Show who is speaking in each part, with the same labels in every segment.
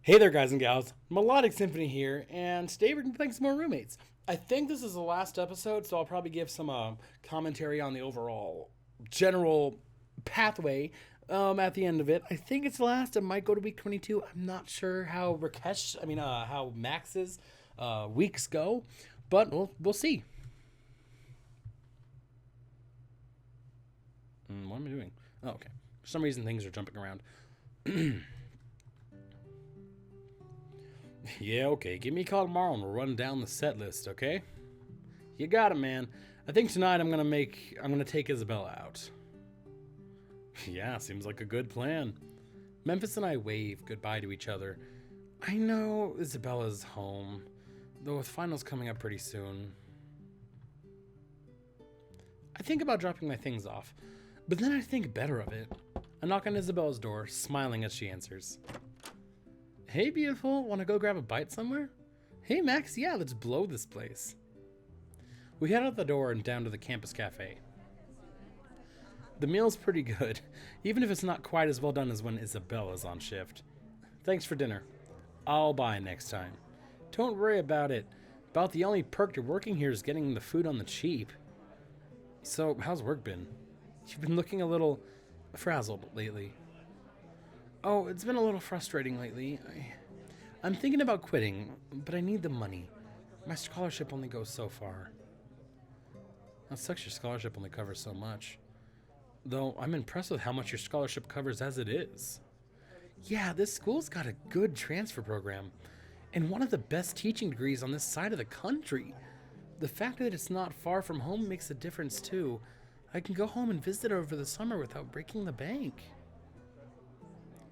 Speaker 1: Hey there, guys and gals. Melodic Symphony here, and today we're going to be playing some more Roommates. I think this is the last episode, so I'll probably give some commentary on the overall general pathway at the end of it. I think it's the last. It might go to week 22. I'm not sure how how Max's weeks go, but we'll see. What am I doing? Oh, okay. For some reason, things are jumping around. Yeah, okay. Give me a call tomorrow and we'll run down the set list, okay? You got it, man. I think tonight I'm gonna take Isabella out. Yeah, seems like a good plan. Memphis and I wave goodbye to each other. I know Isabella's home, though with finals coming up pretty soon. I think about dropping my things off, but then I think better of it. I knock on Isabella's door, smiling as she answers. Hey, beautiful, want to go grab a bite somewhere? Hey, Max, yeah, let's blow this place. We head out the door and down to the campus cafe. The meal's pretty good, even if it's not quite as well done as when Isabella's on shift. Thanks for dinner. I'll buy next time. Don't worry about it. About the only perk to working here is getting the food on the cheap. So, how's work been? You've been looking a little frazzled lately. Oh, it's been a little frustrating lately. I'm thinking about quitting, but I need the money. My scholarship only goes so far. That sucks, your scholarship only covers so much. Though, I'm impressed with how much your scholarship covers as it is. Yeah, this school's got a good transfer program, and one of the best teaching degrees on this side of the country. The fact that it's not far from home makes a difference too. I can go home and visit over the summer without breaking the bank.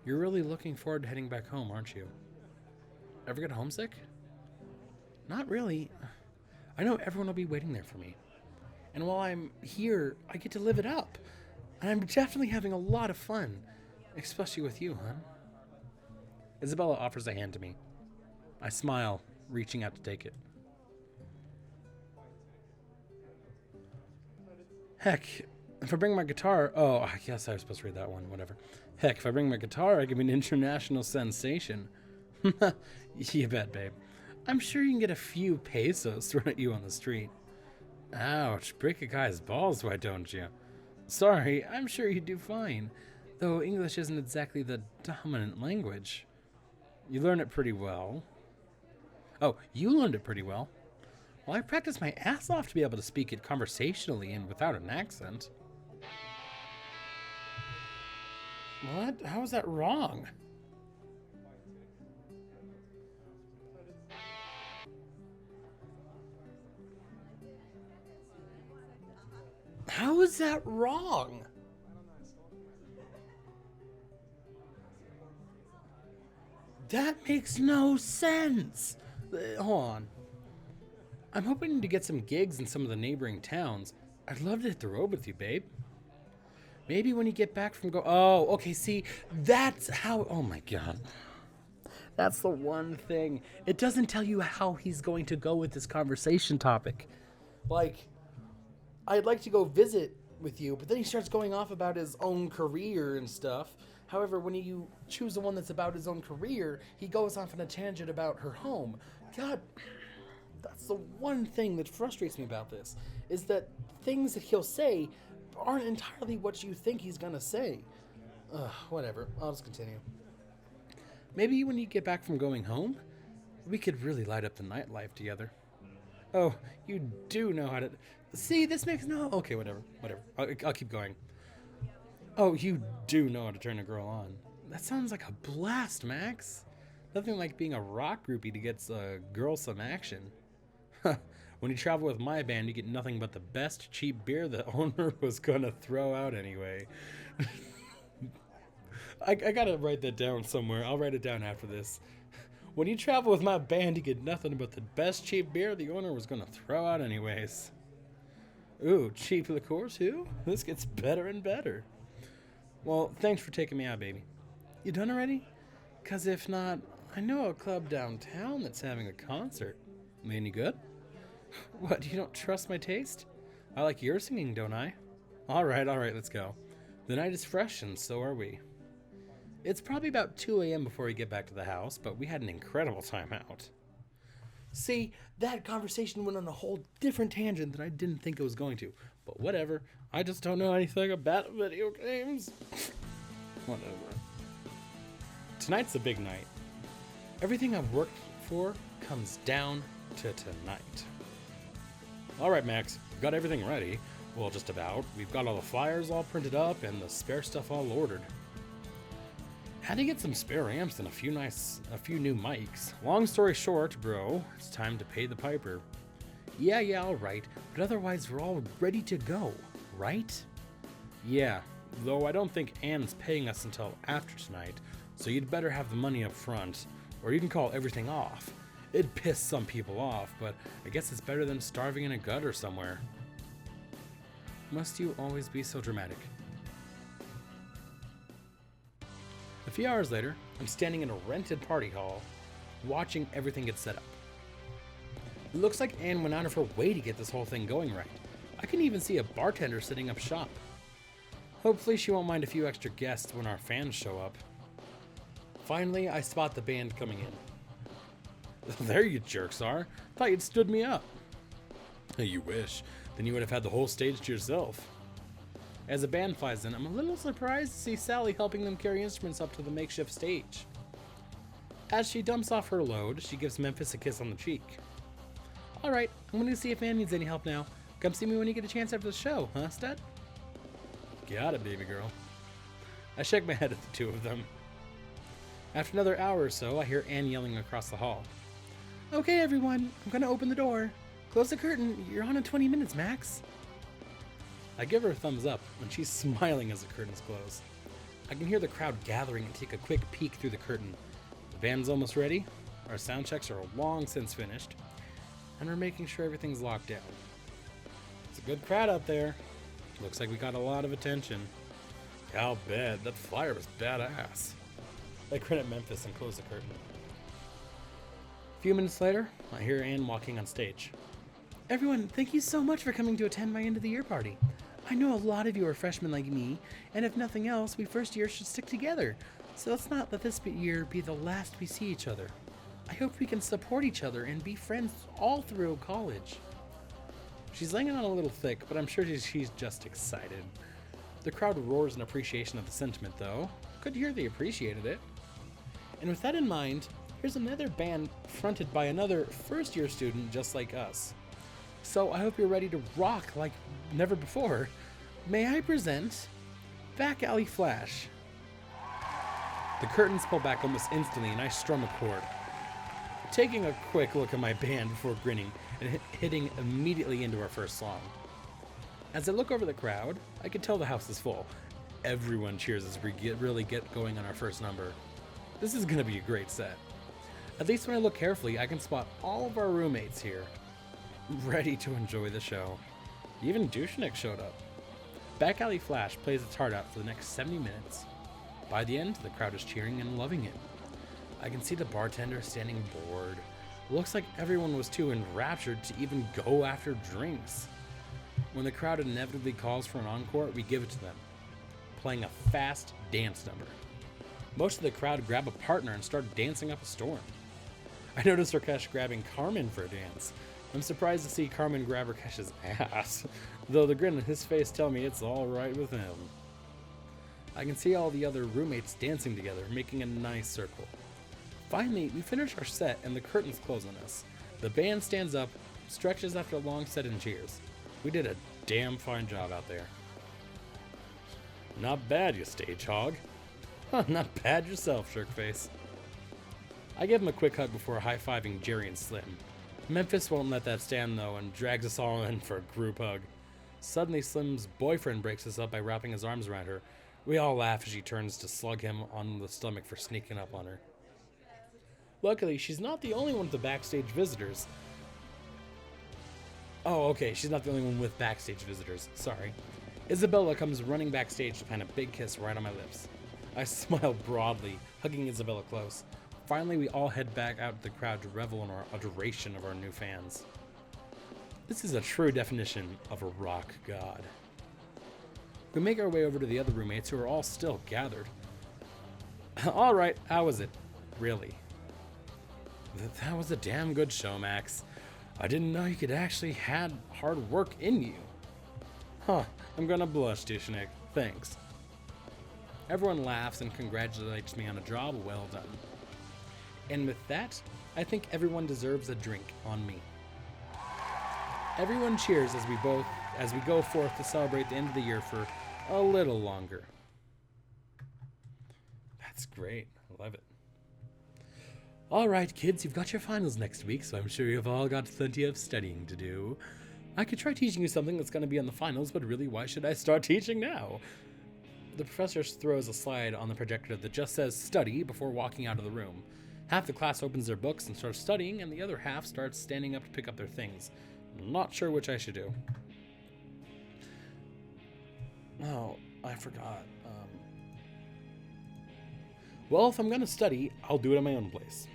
Speaker 1: You're really looking forward to heading back home, aren't you? Ever get homesick? Not really. I know everyone will be waiting there for me. And while I'm here, I get to live it up. And I'm definitely having a lot of fun. Especially with you, hon. Isabella offers a hand to me. I smile, reaching out to take it. Heck, if I bring my guitar... Oh, I guess I was supposed to read that one, whatever. Heck, if I bring my guitar, I can be an international sensation. You bet, babe. I'm sure you can get a few pesos thrown at you on the street. Ouch, break a guy's balls, why don't you? Sorry, I'm sure you do fine. Though English isn't exactly the dominant language. You learn it pretty well. Oh, you learned it pretty well. Well, I practiced my ass off to be able to speak it conversationally and without an accent. What? How is that wrong? How is that wrong? That makes no sense. Hold on. I'm hoping to get some gigs in some of the neighboring towns. I'd love to hit the road with you, babe. Maybe when you get back from Oh, okay, see, that's how... Oh, my God. That's the one thing. It doesn't tell you how he's going to go with this conversation topic. Like, I'd like to go visit with you, but then he starts going off about his own career and stuff. However, when you choose the one that's about his own career, he goes off on a tangent about her home. God... That's the one thing that frustrates me about this, is that things that he'll say aren't entirely what you think he's gonna say. Whatever, I'll just continue. Maybe when you get back from going home, we could really light up the nightlife together. Oh, you do know how to... See, this makes no... Okay, whatever. I'll keep going. Oh, you do know how to turn a girl on. That sounds like a blast, Max. Nothing like being a rock groupie to get a girl some action. When you travel with my band, you get nothing but the best cheap beer the owner was gonna throw out anyway. I gotta write that down somewhere. I'll write it down after this. When you travel with my band, you get nothing but the best cheap beer the owner was gonna throw out anyways. Ooh, cheap liqueur too? This gets better and better. Well, thanks for taking me out, baby. You done already? 'Cause if not, I know a club downtown that's having a concert. Any good? What, you don't trust my taste? I like your singing, don't I? Alright, let's go. The night is fresh and so are we. It's probably about 2 a.m. before we get back to the house, but we had an incredible time out. See, that conversation went on a whole different tangent that I didn't think it was going to. But whatever, I just don't know anything about video games. Whatever. Tonight's the big night. Everything I've worked for comes down to tonight. Alright, Max, we've got everything ready. Well, just about. We've got all the flyers all printed up and the spare stuff all ordered. Had to get some spare amps and a few new mics. Long story short, bro, it's time to pay the piper. Yeah, alright, but otherwise we're all ready to go, right? Yeah, though I don't think Anne's paying us until after tonight, so you'd better have the money up front, or you can call everything off. It'd piss some people off, but I guess it's better than starving in a gutter somewhere. Must you always be so dramatic? A few hours later, I'm standing in a rented party hall, watching everything get set up. It looks like Anne went out of her way to get this whole thing going right. I can even see a bartender setting up shop. Hopefully she won't mind a few extra guests when our fans show up. Finally, I spot the band coming in. There you jerks are. Thought you'd stood me up. You wish. Then you would have had the whole stage to yourself. As the band flies in, I'm a little surprised to see Sally helping them carry instruments up to the makeshift stage. As she dumps off her load, she gives Memphis a kiss on the cheek. Alright, I'm going to see if Anne needs any help now. Come see me when you get a chance after the show, huh, Stud? Got it, baby girl. I shake my head at the two of them. After another hour or so, I hear Anne yelling across the hall. Okay, everyone, I'm going to open the door. Close the curtain. You're on in 20 minutes, Max. I give her a thumbs up, and she's smiling as the curtains close. I can hear the crowd gathering and take a quick peek through the curtain. The band's almost ready, our sound checks are long since finished, and we're making sure everything's locked down. It's a good crowd out there. Looks like we got a lot of attention. I'll bet. That flyer was badass. I grin at Memphis and close the curtain. A few minutes later, I hear Anne walking on stage. Everyone, thank you so much for coming to attend my end of the year party. I know a lot of you are freshmen like me, and if nothing else, we first years should stick together. So let's not let this year be the last we see each other. I hope we can support each other and be friends all through college. She's laying it on a little thick, but I'm sure she's just excited. The crowd roars in appreciation of the sentiment, though. Good to hear they appreciated it. And with that in mind, here's another band fronted by another first-year student just like us. So I hope you're ready to rock like never before. May I present Back Alley Flash. The curtains pull back almost instantly and I strum a chord. Taking a quick look at my band before grinning and hitting immediately into our first song. As I look over the crowd, I can tell the house is full. Everyone cheers as we really get going on our first number. This is going to be a great set. At least when I look carefully, I can spot all of our roommates here, ready to enjoy the show. Even Dushnik showed up. Back Alley Flash plays its heart out for the next 70 minutes. By the end, the crowd is cheering and loving it. I can see the bartender standing bored. Looks like everyone was too enraptured to even go after drinks. When the crowd inevitably calls for an encore, we give it to them, playing a fast dance number. Most of the crowd grab a partner and start dancing up a storm. I noticed Rakesh grabbing Carmen for a dance. I'm surprised to see Carmen grab Rakesh's ass, though the grin on his face tell me it's all right with him. I can see all the other roommates dancing together, making a nice circle. Finally, we finish our set and the curtains close on us. The band stands up, stretches after a long set and cheers. We did a damn fine job out there. Not bad, you stage hog. Huh, not bad yourself, jerkface. I give him a quick hug before high-fiving Jerry and Slim. Memphis won't let that stand though and drags us all in for a group hug. Suddenly Slim's boyfriend breaks us up by wrapping his arms around her. We all laugh as she turns to slug him on the stomach for sneaking up on her. Luckily, she's not the only one with the backstage visitors. Oh, okay, she's not the only one with backstage visitors, sorry. Isabella comes running backstage to plant a big kiss right on my lips. I smile broadly, hugging Isabella close. Finally, we all head back out to the crowd to revel in our adoration of our new fans. This is a true definition of a rock god. We make our way over to the other roommates who are all still gathered. Alright, how was it? Really? That was a damn good show, Max. I didn't know you could actually had hard work in you. Huh, I'm gonna blush, Dishnik. Thanks. Everyone laughs and congratulates me on a job well done. And with that, I think everyone deserves a drink on me. Everyone cheers as we go forth to celebrate the end of the year for a little longer. That's great. I love it. All right, kids, you've got your finals next week, so I'm sure you've all got plenty of studying to do. I could try teaching you something that's going to be on the finals, but really, why should I start teaching now? The professor throws a slide on the projector that just says study before walking out of the room. Half the class opens their books and starts studying, and the other half starts standing up to pick up their things. Not sure which I should do. Oh, I forgot. Well, if I'm going to study, I'll do it at my own place.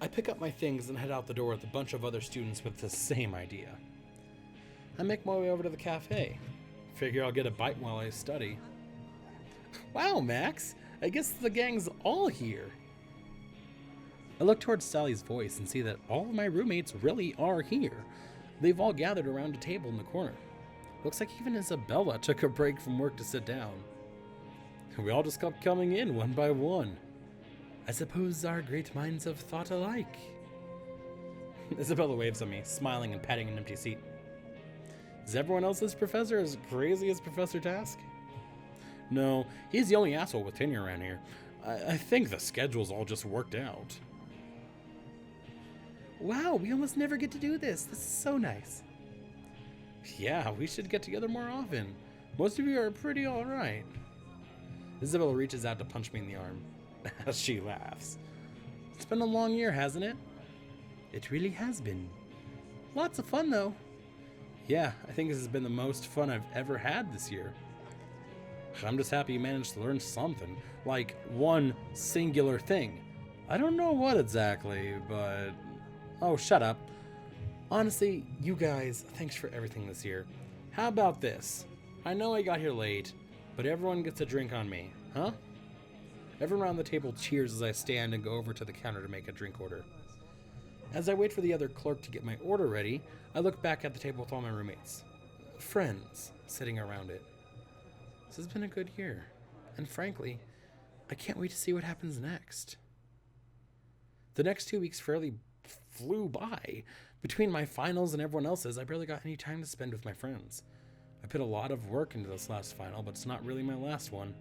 Speaker 1: I pick up my things and head out the door with a bunch of other students with the same idea. I make my way over to the cafe. Figure I'll get a bite while I study. Wow, Max! I guess the gang's all here. I look towards Sally's voice and see that all of my roommates really are here. They've all gathered around a table in the corner. Looks like even Isabella took a break from work to sit down. We all just kept coming in one by one. I suppose our great minds have thought alike. Isabella waves at me, smiling and patting an empty seat. Is everyone else's professor as crazy as Professor Task? No, he's the only asshole with tenure around here. I think the schedule's all just worked out. Wow, we almost never get to do this. This is so nice. Yeah, we should get together more often. Most of you are pretty alright. Isabella reaches out to punch me in the arm as she laughs. It's been a long year, hasn't it? It really has been. Lots of fun, though. Yeah, I think this has been the most fun I've ever had this year. I'm just happy you managed to learn something. Like, one singular thing. I don't know what exactly, but... Oh, shut up. Honestly, you guys, thanks for everything this year. How about this? I know I got here late, but everyone gets a drink on me, huh? Everyone around the table cheers as I stand and go over to the counter to make a drink order. As I wait for the other clerk to get my order ready, I look back at the table with all my roommates. Friends sitting around it. This has been a good year, and frankly, I can't wait to see what happens next. The next 2 weeks fairly flew by. Between my finals and everyone else's, I barely got any time to spend with my friends. I put a lot of work into this last final, but it's not really my last one.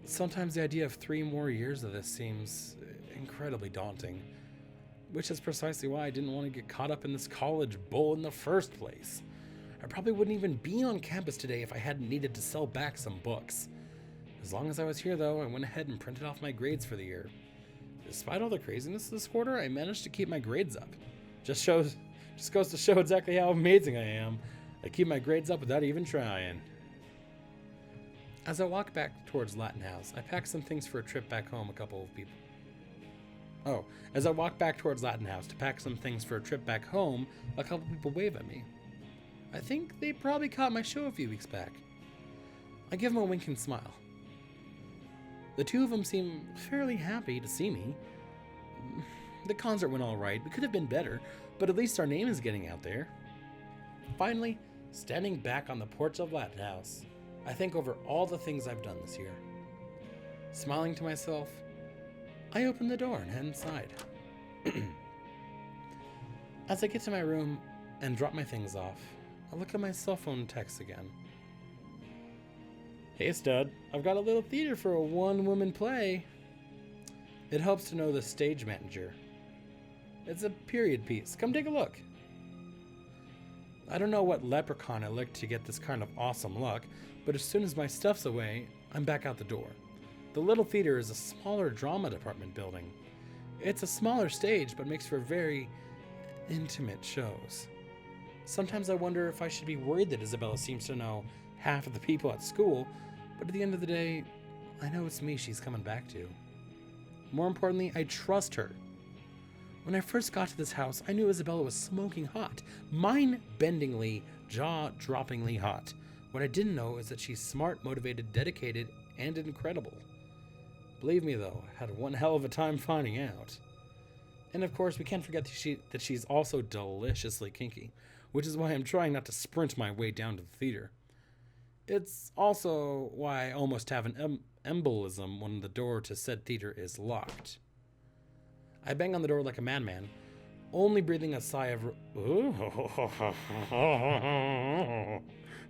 Speaker 1: Sometimes the idea of 3 more years of this seems incredibly daunting, which is precisely why I didn't want to get caught up in this college bull in the first place. I probably wouldn't even be on campus today if I hadn't needed to sell back some books. As long as I was here, though, I went ahead and printed off my grades for the year. Despite all the craziness this quarter, I managed to keep my grades up. Just goes to show exactly how amazing I am. I keep my grades up without even trying. As I walk back towards Latin House, I pack some things for a trip back home. As I walk back towards Latin House to pack some things for a trip back home, a couple people wave at me. I think they probably caught my show a few weeks back. I give them a wink and smile. The two of them seem fairly happy to see me. The concert went all right. We could have been better, but at least our name is getting out there. Finally, standing back on the porch of Latin House, I think over all the things I've done this year. Smiling to myself, I open the door and head inside. As I get to my room and drop my things off, I look at my cell phone text again. Hey stud, I've got a little theater for a one-woman play. It helps to know the stage manager. It's a period piece. Come take a look. I don't know what leprechaun I licked to get this kind of awesome luck, but as soon as my stuff's away, I'm back out the door. The little theater is a smaller drama department building. It's a smaller stage, but makes for very intimate shows. Sometimes I wonder if I should be worried that Isabella seems to know half of the people at school, but at the end of the day, I know it's me she's coming back to. More importantly, I trust her. When I first got to this house, I knew Isabella was smoking hot, mind-bendingly, jaw-droppingly hot. What I didn't know is that she's smart, motivated, dedicated, and incredible. Believe me though, I had one hell of a time finding out. And of course, we can't forget that she's also deliciously kinky, which is why I'm trying not to sprint my way down to the theater. It's also why I almost have an embolism when the door to said theater is locked. I bang on the door like a madman, only breathing a sigh of...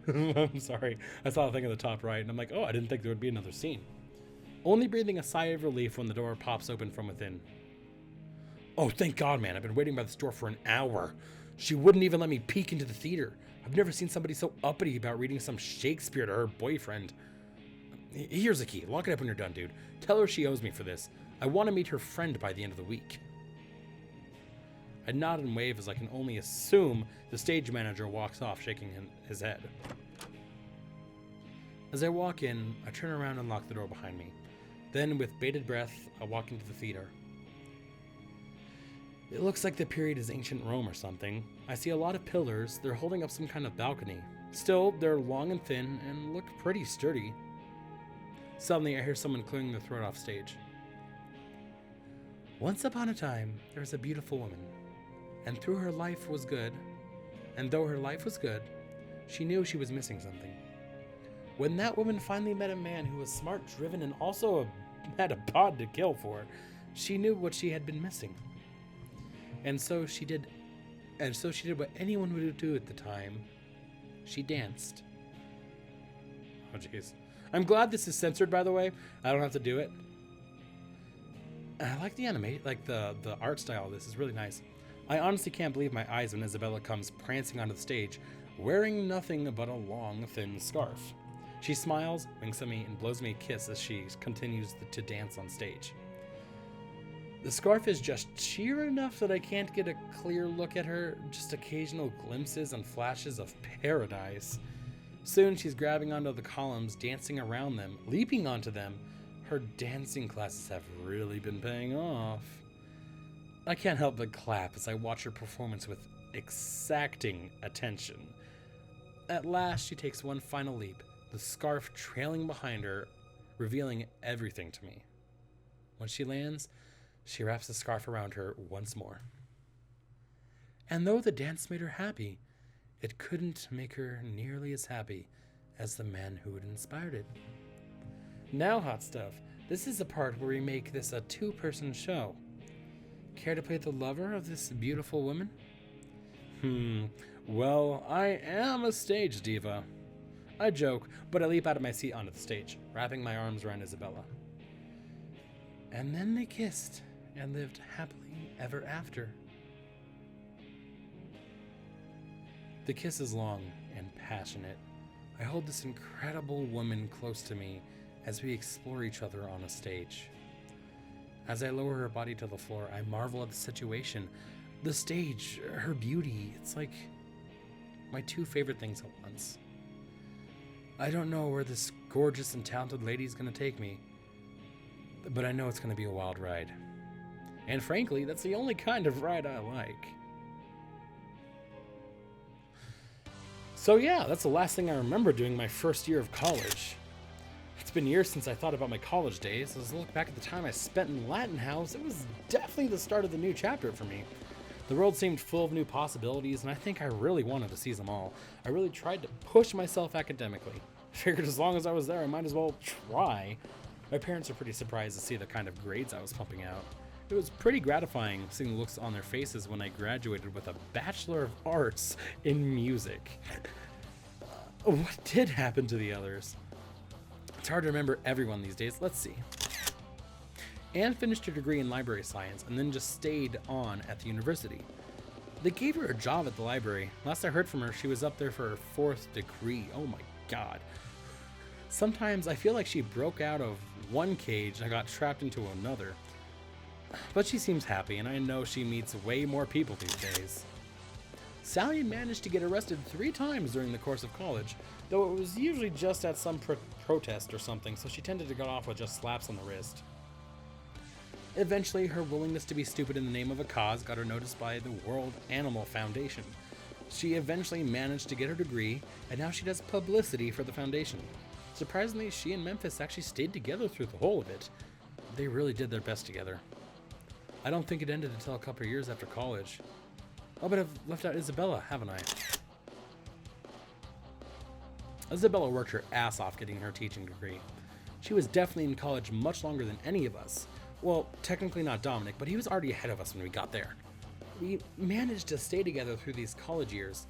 Speaker 1: I'm sorry, I saw a thing at the top right, and I'm like, oh, I didn't think there would be another scene. Only breathing a sigh of relief when the door pops open from within. Oh, thank God, man, I've been waiting by this door for an hour. She wouldn't even let me peek into the theater. I've never seen somebody so uppity about reading some Shakespeare to her boyfriend. Here's the key. Lock it up when you're done, dude. Tell her she owes me for this. I want to meet her friend by the end of the week. I nod and wave as I can only assume the stage manager walks off, shaking his head. As I walk in, I turn around and lock the door behind me. Then, with bated breath, I walk into the theater. It looks like the period is ancient Rome or something. I see a lot of pillars. They're holding up some kind of balcony. Still, they're long and thin and look pretty sturdy. Suddenly, I hear someone clearing their throat off stage. Once upon a time, there was a beautiful woman, and though her life was good, she knew she was missing something. When that woman finally met a man who was smart, driven, and also had a bod to kill for, she knew what she had been missing. And so she did what anyone would do at the time. She danced. Oh jeez. I'm glad this is censored, by the way. I don't have to do it. I like the the art style of this is really nice. I honestly can't believe my eyes when Isabella comes prancing onto the stage, wearing nothing but a long, thin scarf. She smiles, winks at me, and blows me a kiss as she continues to dance on stage. The scarf is just sheer enough that I can't get a clear look at her, just occasional glimpses and flashes of paradise. Soon she's grabbing onto the columns, dancing around them, leaping onto them. Her dancing classes have really been paying off. I can't help but clap as I watch her performance with exacting attention. At last, she takes one final leap, the scarf trailing behind her, revealing everything to me. When she lands, she wraps the scarf around her once more. And though the dance made her happy, it couldn't make her nearly as happy as the man who had inspired it. Now, hot stuff, this is the part where we make this a two-person show. Care to play the lover of this beautiful woman? Well, I am a stage diva. I joke, but I leap out of my seat onto the stage, wrapping my arms around Isabella. And then they kissed and lived happily ever after. The kiss is long and passionate. I hold this incredible woman close to me as we explore each other on a stage. As I lower her body to the floor, I marvel at the situation. The stage, her beauty, it's like my two favorite things at once. I don't know where this gorgeous and talented lady is going to take me, but I know it's going to be a wild ride. And frankly, that's the only kind of ride I like. So yeah, that's the last thing I remember doing my first year of college. It's been years since I thought about my college days. As I look back at the time I spent in Latin House, it was definitely the start of the new chapter for me. The world seemed full of new possibilities, and I think I really wanted to seize them all. I really tried to push myself academically. I figured as long as I was there, I might as well try. My parents were pretty surprised to see the kind of grades I was pumping out. It was pretty gratifying seeing the looks on their faces when I graduated with a Bachelor of Arts in Music. What did happen to the others? It's hard to remember everyone these days. Let's see. Anne finished her degree in library science and then just stayed on at the university. They gave her a job at the library. Last I heard from her, she was up there for her 4th degree. Oh my God. Sometimes I feel like she broke out of one cage and got trapped into another. But she seems happy, and I know she meets way more people these days. Sally managed to get arrested 3 times during the course of college, though it was usually just at some protest or something, so she tended to get off with just slaps on the wrist. Eventually, her willingness to be stupid in the name of a cause got her noticed by the World Animal Foundation. She eventually managed to get her degree, and now she does publicity for the foundation. Surprisingly, she and Memphis actually stayed together through the whole of it. They really did their best together. I don't think it ended until a couple of years after college. Oh, but I've left out Isabella, haven't I? Isabella worked her ass off getting her teaching degree. She was definitely in college much longer than any of us. Well, technically not Dominic, but he was already ahead of us when we got there. We managed to stay together through these college years.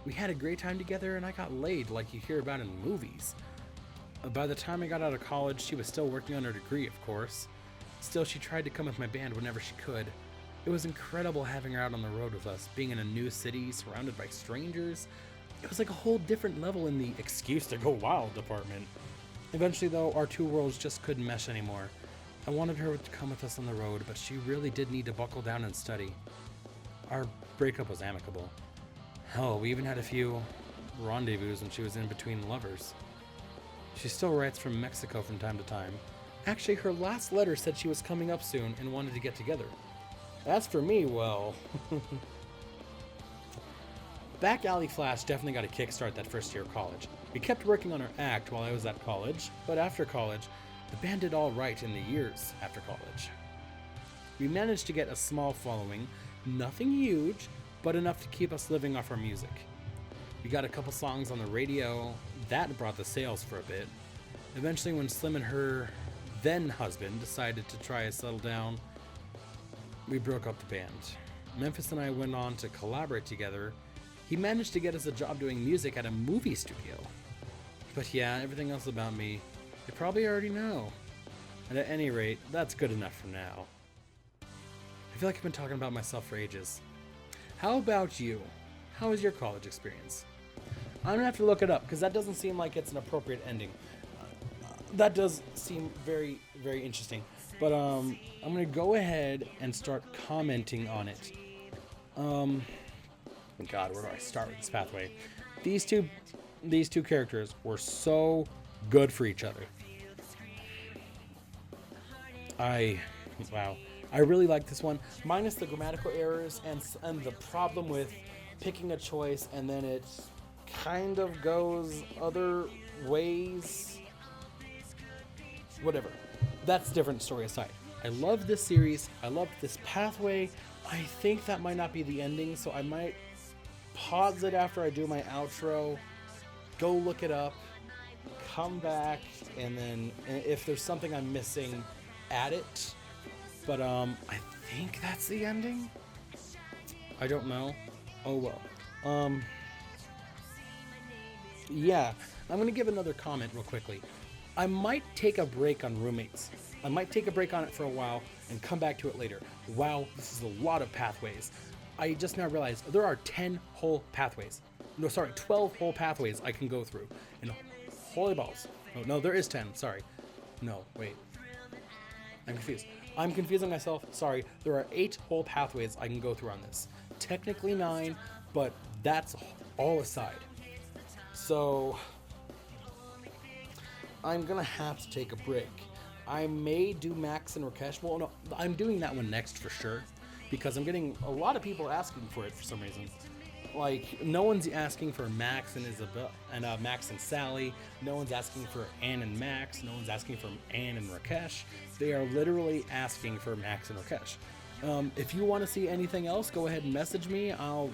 Speaker 1: We had a great time together, and I got laid like you hear about in movies. By the time I got out of college, she was still working on her degree, of course. Still, she tried to come with my band whenever she could. It was incredible having her out on the road with us, being in a new city, surrounded by strangers. It was like a whole different level in the excuse to go wild department. Eventually, though, our two worlds just couldn't mesh anymore. I wanted her to come with us on the road, but she really did need to buckle down and study. Our breakup was amicable. Hell, we even had a few rendezvous when she was in between lovers. She still writes from Mexico from time to time. Actually, her last letter said she was coming up soon and wanted to get together. As for me, well... Back Alley Flash definitely got a kickstart that first year of college. We kept working on our act while I was at college, but after college, the band did all right in the years after college. We managed to get a small following, nothing huge, but enough to keep us living off our music. We got a couple songs on the radio, that brought the sales for a bit. Eventually, when Slim and her then husband decided to try to settle down, we broke up the band. Memphis and I went on to collaborate together. He managed to get us a job doing music at a movie studio. But yeah, everything else about me, you probably already know. And at any rate, that's good enough for now. I feel like I've been talking about myself for ages. How about you? How was your college experience? I'm gonna have to look it up because that doesn't seem like it's an appropriate ending. That does seem very, very interesting. But I'm gonna go ahead and start commenting on it. God, where do I start with this pathway? These two characters were so good for each other. Wow. I really like this one, minus the grammatical errors and the problem with picking a choice and then it kind of goes other ways. Whatever. That's a different story aside. I love this series. I love this pathway. I think that might not be the ending, so I might pause it after I do my outro, go look it up, come back, and then if there's something I'm missing, add it. But I think that's the ending. I don't know. Oh well. Yeah, I'm gonna give another comment real quickly. I might take a break on Roommates. I might take a break on it for a while and come back to it later. Wow, this is a lot of pathways. I just now realized there are 10 whole pathways. No, sorry, 12 whole pathways I can go through. And holy balls. No, there is 10, sorry. No, wait. I'm confused. I'm confusing myself. Sorry, there are 8 whole pathways I can go through on this. Technically 9, but that's all aside. So, I'm gonna have to take a break. I may do Max and Rakesh. Well, no, I'm doing that one next for sure, because I'm getting a lot of people asking for it for some reason. Like, no one's asking for Max and Isabella and Max and Sally. No one's asking for Anne and Max. No one's asking for Anne and Rakesh. They are literally asking for Max and Rakesh. If you want to see anything else, go ahead and message me. I'll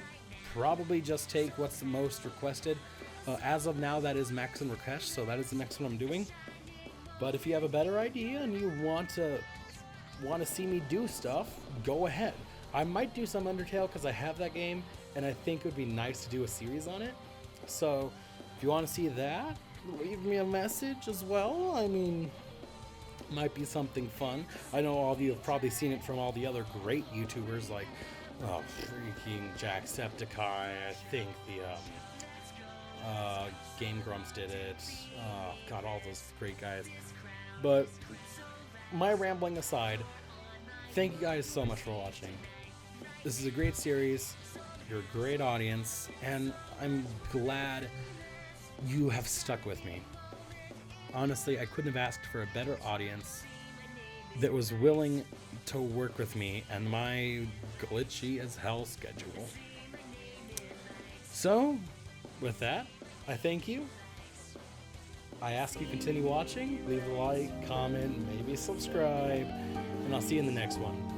Speaker 1: probably just take what's the most requested. As of now, that is Max and Rakesh, so that is the next one I'm doing. But if you have a better idea and you want to see me do stuff, go ahead. I might do some Undertale because I have that game, and I think it would be nice to do a series on it. So if you want to see that, leave me a message as well. I mean, might be something fun. I know all of you have probably seen it from all the other great YouTubers like freaking Jacksepticeye. I think the Game Grumps did it. God, all those great guys. But my rambling aside, thank you guys so much for watching. This is a great series. You're a great audience, and I'm glad you have stuck with me. Honestly, I couldn't have asked for a better audience that was willing to work with me and my glitchy as hell schedule. So, with that, I thank you. I ask you continue watching, leave a like, comment, maybe subscribe, and I'll see you in the next one.